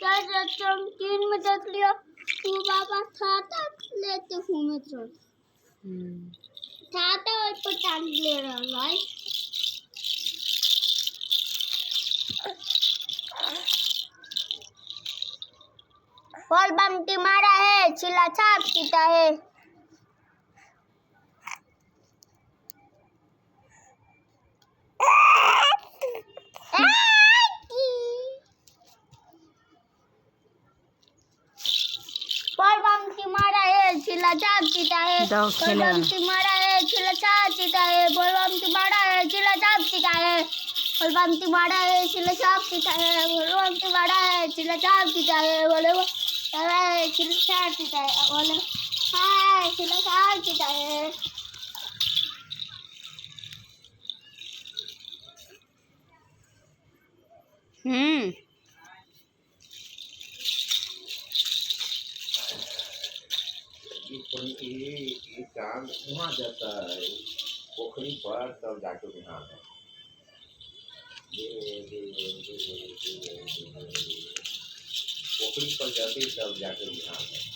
तीन में देख लियो तू बाबा खाता लेते हूँ मैं तो खाता और पर टांग ले रहा है फल बमती मारा है चिल्ला छाप पीता है फल बमती मारा है चिल्ला छाप पीता है फल बमती मारा है चिल्ला छाप पीता है फल बमती मारा है चिल्ला छाप पीता है फल बमती मारा है चिल्ला छाप पीता है फल बमती मारा है चिल्ला छाप पीता है बोले चिल्ला छाप पीता है बोले हाय चिल्ला छाप पीता है ये चांद वहाँ जाता है पोखरी पर तब जाके बिहार है पोखरी पर जाते तब जाके बिहार है।